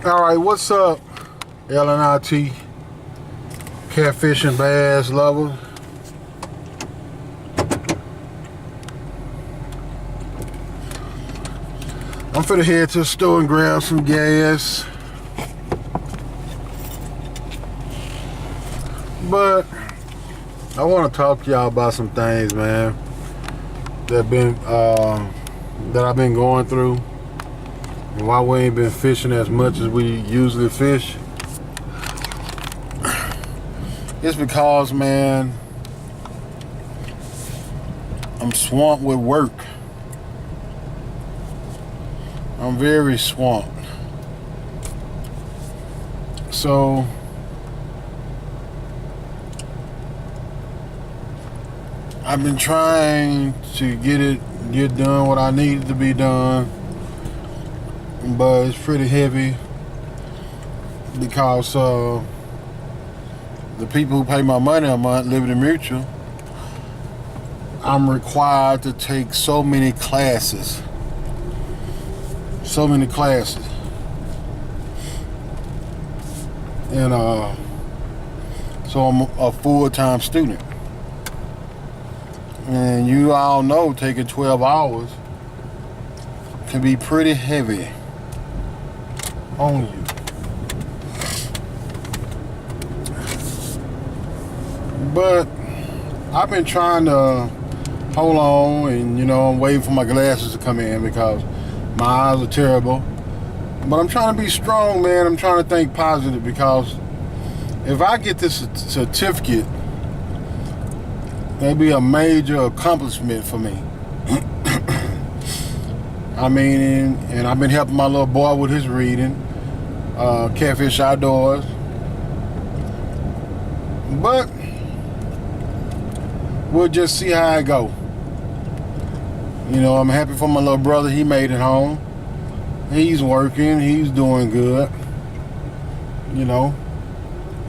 All right, what's up, LNIT catfish and bass lovers? I'm finna head to the store and grab some gas. But I want to talk to y'all about some things, man, that I've been going through, and why we ain't been fishing as much as we usually fish. It's because, man, I'm swamped with work. I'm very swamped. So I've been trying to get done what I needed to be done, but it's pretty heavy because the people who pay my money a month, Liberty Mutual, I'm required to take so many classes. And so I'm a full-time student. And you all know taking 12 hours can be pretty heavy on you. But I've been trying to hold on, and I'm waiting for my glasses to come in because my eyes are terrible. But I'm trying to be strong, man. I'm trying to think positive, because if I get this certificate, that'd be a major accomplishment for me. I mean, and I've been helping my little boy with his reading, Catfish Outdoors. But we'll just see how it go. I'm happy for my little brother. He made it home. He's working. He's doing good.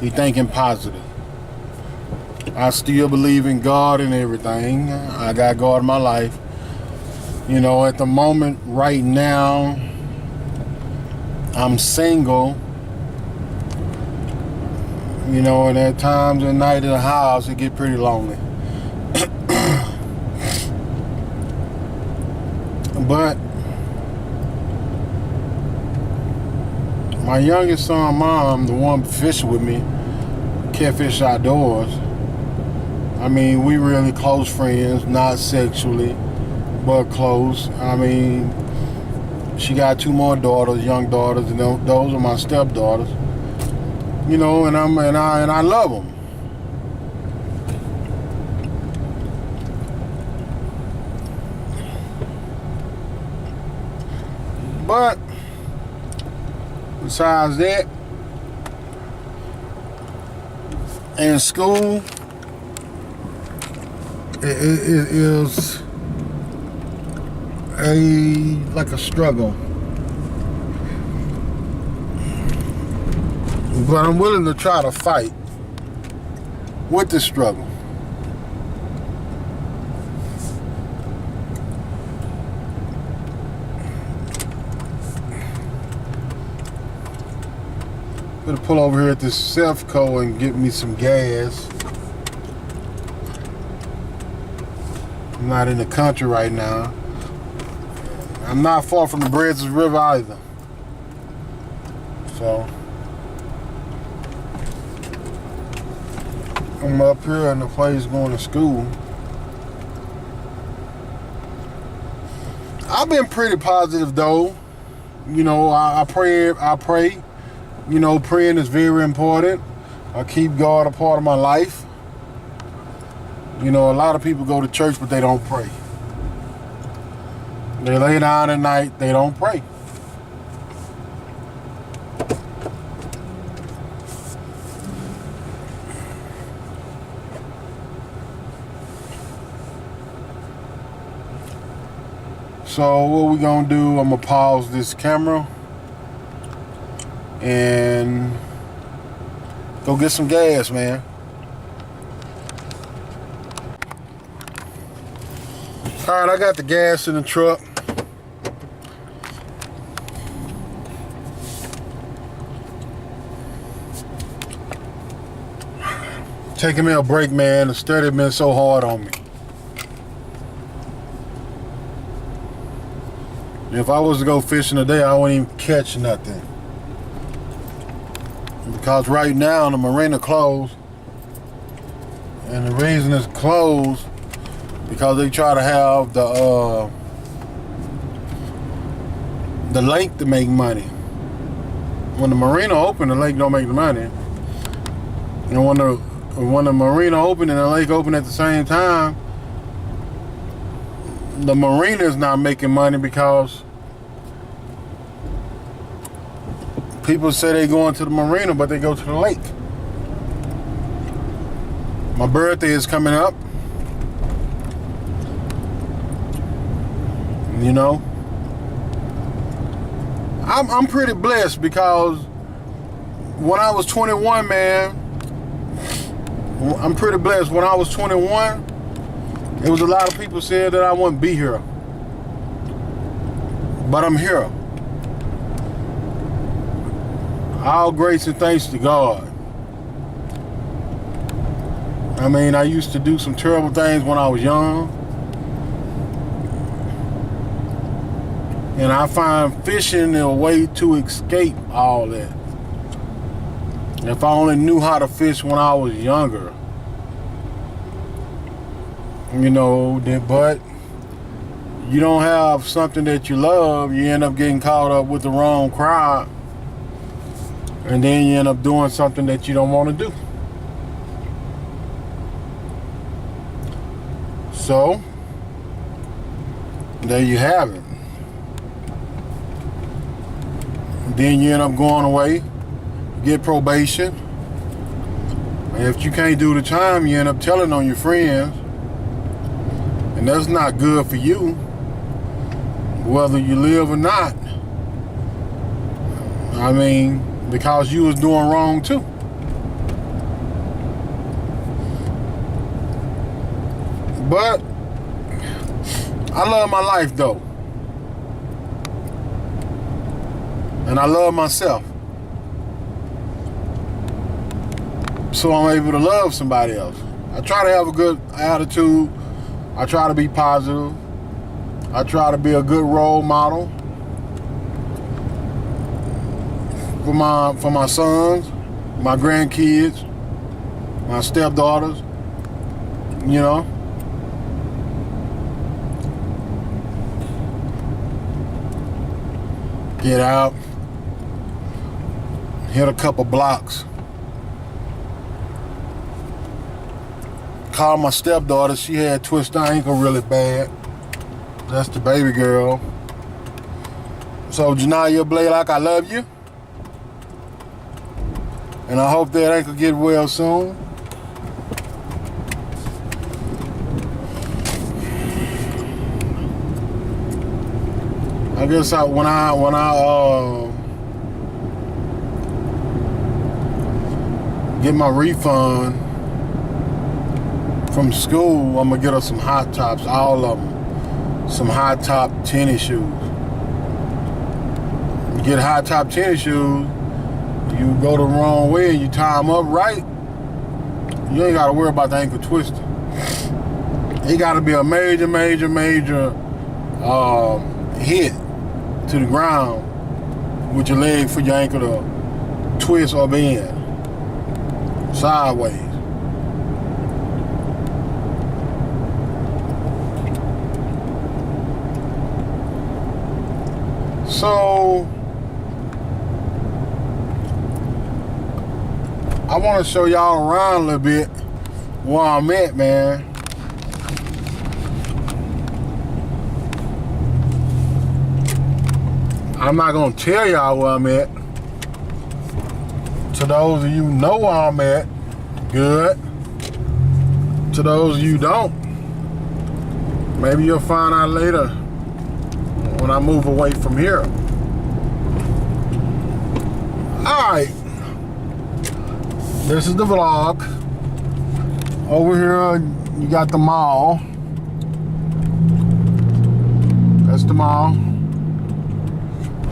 He thinking positive. I still believe in God and everything. I got God in my life. At the moment, right now, I'm single. And at times at night in the house, it get pretty lonely. But my youngest son, mom, the one fishing with me, Catfish Outdoors, I mean, we really close friends, not sexually, but close. I mean, she got 2 more daughters, young daughters, and those are my stepdaughters. And I love them. But besides that, in school, it is like a struggle. But I'm willing to try to fight with the struggle. I'm gonna pull over here at this Selfco and get me some gas. I'm not in the country right now. I'm not far from the Brazos River either. So I'm up here in the place going to school. I've been pretty positive though. I pray. Praying is very important. I keep God a part of my life. A lot of people go to church, but they don't pray. They lay down at night, they don't pray. So what we gonna do, I'm gonna pause this camera and go get some gas, man. All right, I got the gas in the truck. taking me a break, man. The study been so hard on me. If I was to go fishing today, I wouldn't even catch nothing. Because right now the marina closed. And the reason it's closed because they try to have the lake to make money. When the marina open, the lake don't make the money. And when the marina open and the lake open at the same time, the marina is not making money because people say they going to the marina, but they go to the lake. My birthday is coming up. You know, I'm pretty blessed because when I was 21, man, I'm pretty blessed. When I was 21, there was a lot of people said that I wouldn't be here. But I'm here. All grace and thanks to God. I mean, I used to do some terrible things when I was young. And I find fishing a way to escape all that. If I only knew how to fish when I was younger. You know, but you don't have something that you love, you end up getting caught up with the wrong crowd. And then you end up doing something that you don't want to do. So, there you have it. Then you end up going away, get probation. And if you can't do the time, you end up telling on your friends. And that's not good for you, whether you live or not. I mean, because you was doing wrong too. But I love my life though. And I love myself. So I'm able to love somebody else. I try to have a good attitude. I try to be positive. I try to be a good role model for my sons, my grandkids, my stepdaughters, you know. Get out, hit a couple blocks, called my stepdaughter. She had twisted ankle really bad. That's the baby girl. So Janaya Blake, like I love you. And I hope that ankle get well soon. I guess when I get my refund from school, I'm gonna get her some hot tops, all of them, some hot top tennis shoes. You get hot top tennis shoes, you go the wrong way and you tie them up right, you ain't gotta worry about the ankle twisting. It gotta be a major hit to the ground with your leg for your ankle to twist or bend sideways. So I want to show y'all around a little bit where I'm at, man. I'm not gonna tell y'all where I'm at. To those of you who know where I'm at, good. To those of you who don't, maybe you'll find out later when I move away from here. Alright. This is the vlog. Over here you got the mall. That's the mall.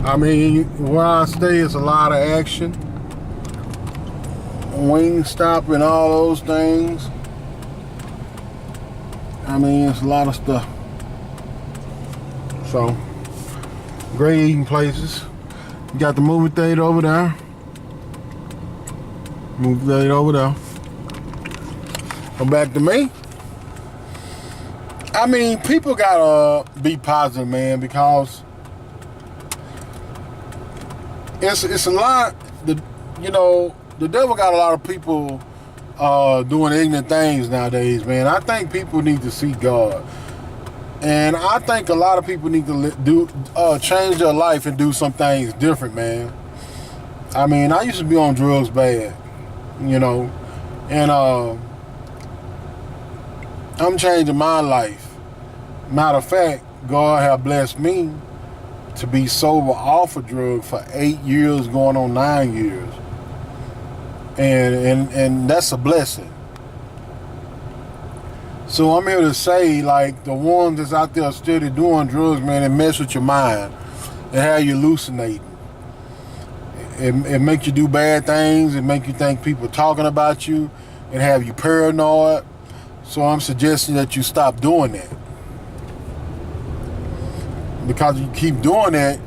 I mean, where I stay is a lot of action. Wingstop and all those things. I mean, it's a lot of stuff. So, great eating places. You got the movie theater over there. Movie theater over there. Come back to me. I mean, people gotta be positive, man, because it's a lot. The devil got a lot of people doing ignorant things nowadays, man. I think people need to seek God, and I think a lot of people need to change their life and do some things different, man. I mean, I used to be on drugs bad, and I'm changing my life. Matter of fact, God have blessed me to be sober off of drugs for 8 years, going on 9 years. And that's a blessing. So I'm here to say, like, the ones that's out there steady doing drugs, man, it mess with your mind. It have you hallucinating. It make you do bad things. It make you think people talking about you. It have you paranoid. So I'm suggesting that you stop doing that. Because you keep doing that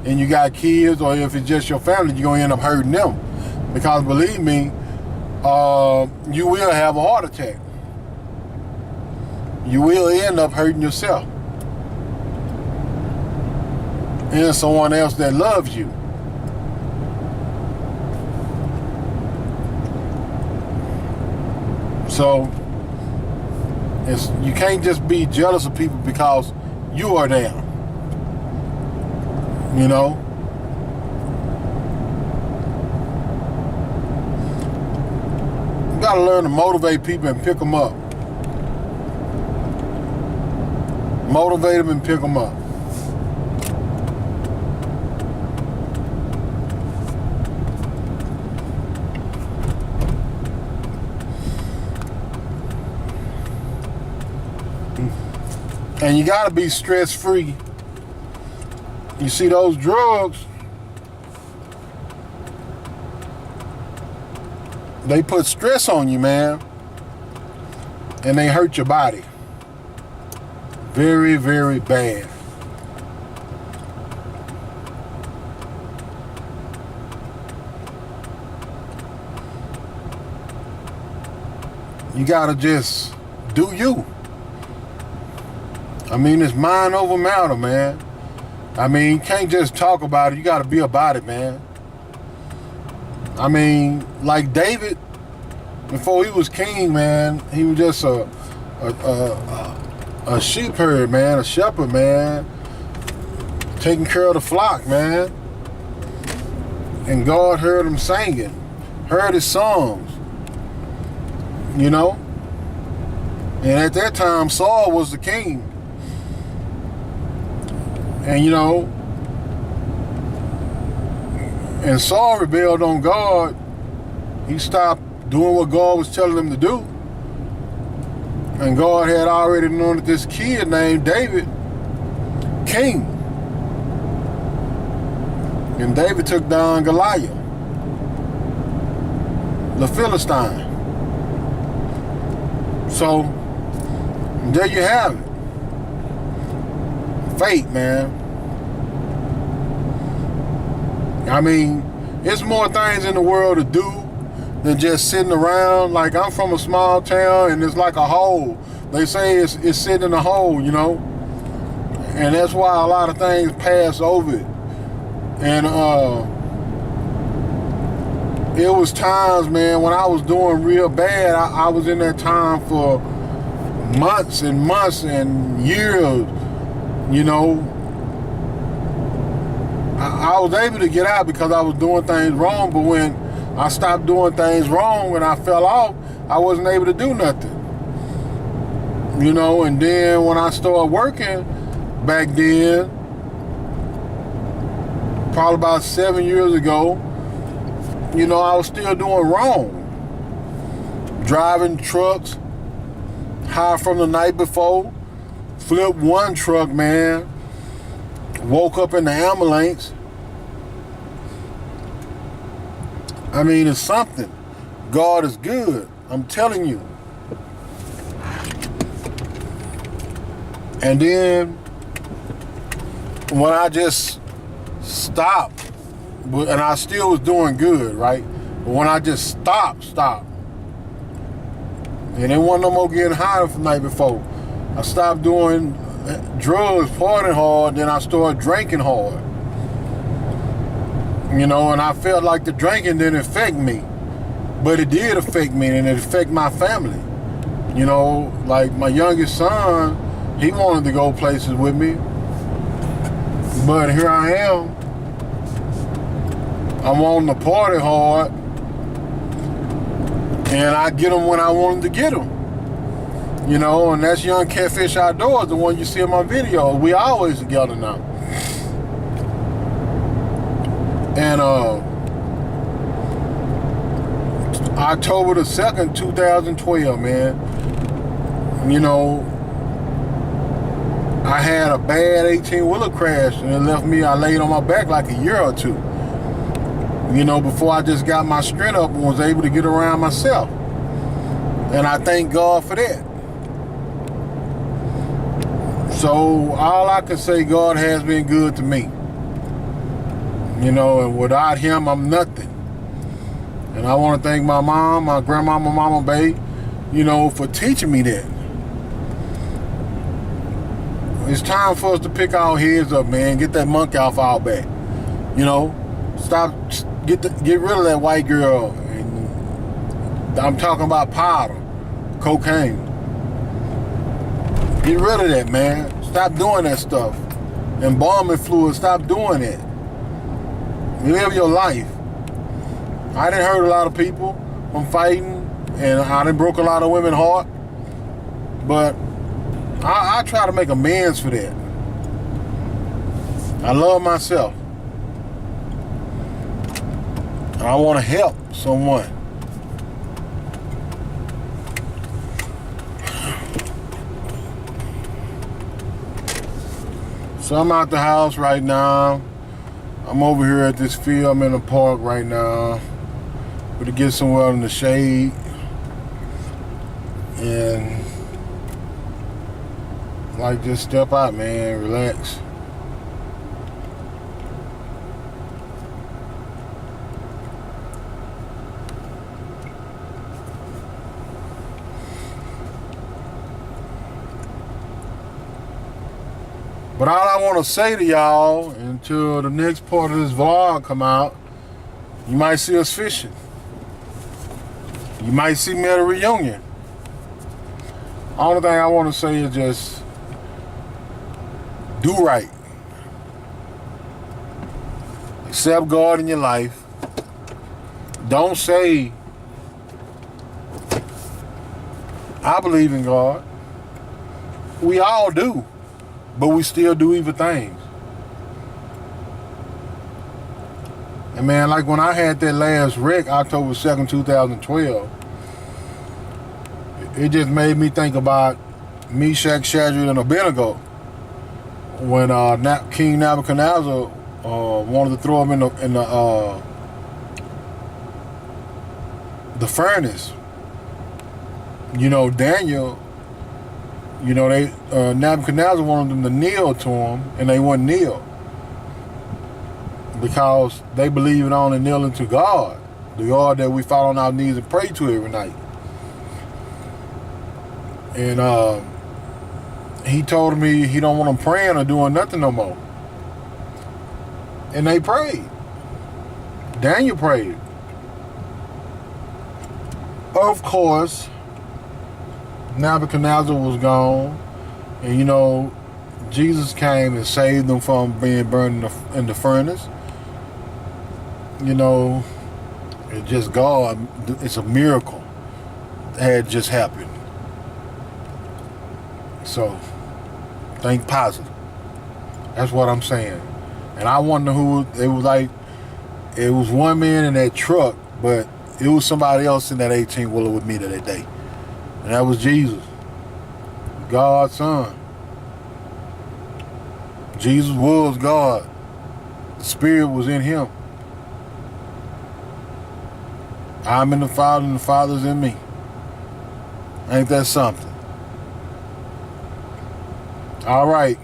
and you got kids, or if it's just your family, you're going to end up hurting them. Because believe me, you will have a heart attack. You will end up hurting yourself. And someone else that loves you. So, you can't just be jealous of people because you are them. You gotta learn to motivate people and pick them up. Motivate them and pick them up. And you gotta be stress-free. You see, those drugs, they put stress on you, man. And they hurt your body. Very, very bad. You gotta just do you. I mean, it's mind over matter, man. I mean, you can't just talk about it. You got to be about it, man. I mean, like David, before he was king, man, he was just a sheep herd, man, a shepherd, man, taking care of the flock, man. And God heard him singing, heard his songs, And at that time, Saul was the king. And and Saul rebelled on God. He stopped doing what God was telling him to do. And God had already anointed this kid named David king. And David took down Goliath, the Philistine. So there you have it. Faith, man. I mean, it's more things in the world to do than just sitting around. Like, I'm from a small town and it's like a hole. They say it's sitting in a hole, And that's why a lot of things pass over it. And it was times, man, when I was doing real bad. I was in that time for months and months and years. I was able to get out because I was doing things wrong, but when I stopped doing things wrong and I fell off, I wasn't able to do nothing. And then when I started working back then, probably about 7 years ago, I was still doing wrong. Driving trucks, high from the night before, flipped one truck, man. Woke up in the ambulance. I mean, it's something. God is good. I'm telling you. And then when I just stopped, and I still was doing good, right? But when I just stopped, and there wasn't no more getting high from the night before. I stopped doing drugs, partying hard, then I started drinking hard. You know, and I felt like the drinking didn't affect me. But it did affect me, and it affected my family. You know, like my youngest son, he wanted to go places with me. But here I am. I'm wanting to party hard. And I get them when I want them to get them. You know, and that's Young Catfish Outdoors, the one you see in my video. We always together now. And October the 2nd, 2012, man. You know, I had a bad 18-wheeler crash, and it left me, I laid on my back like a year or two. You know, before I just got my strength up and was able to get around myself. And I thank God for that. So all I can say, God has been good to me. You know, and without him, I'm nothing. And I want to thank my mom, my grandmama, Mama Bay, you know, for teaching me that. It's time for us to pick our heads up, man. Get that monkey off our back. You know, stop, get rid of that white girl. And I'm talking about powder, cocaine. Get rid of that, man. Stop doing that stuff. Embalming fluid, stop doing it. Live your life. I done hurt a lot of people from fighting, and I done broke a lot of women's heart. But I try to make amends for that. I love myself. I want to help someone. So I'm out the house right now. I'm over here at this field. I'm in the park right now. To get somewhere in the shade. And like, just step out, man. Relax. But all I want to say to y'all, until the next part of this vlog come out, you might see us fishing. You might see me at a reunion. Only thing I want to say is just do right. Accept God in your life. Don't say, I believe in God. We all do, but we still do evil things. And man, like when I had that last wreck, October 2nd, 2012, it just made me think about Meshach, Shadrach, and Abednego. When King Nebuchadnezzar wanted to throw him in the furnace. You know, Daniel, you know, Nebuchadnezzar wanted them to kneel to him, and they wouldn't kneel. Because they believe in only kneeling to God, the God that we fall on our knees and pray to every night. And he told me he don't want them praying or doing nothing no more. And they prayed. Daniel prayed. Of course, Nebuchadnezzar was gone, and you know, Jesus came and saved them from being burned in the furnace. You know, it's just God. It's a miracle that had just happened. So, think positive. That's what I'm saying. And I wonder who, it was like, it was one man in that truck, but it was somebody else in that 18-wheeler with me that day. And that was Jesus, God's son. Jesus was God. The Spirit was in him. I'm in the Father and the Father's in me. Ain't that something? All right.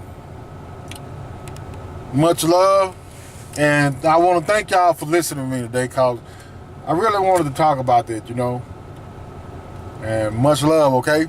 Much love. And I want to thank y'all for listening to me today, because I really wanted to talk about that, And much love, okay?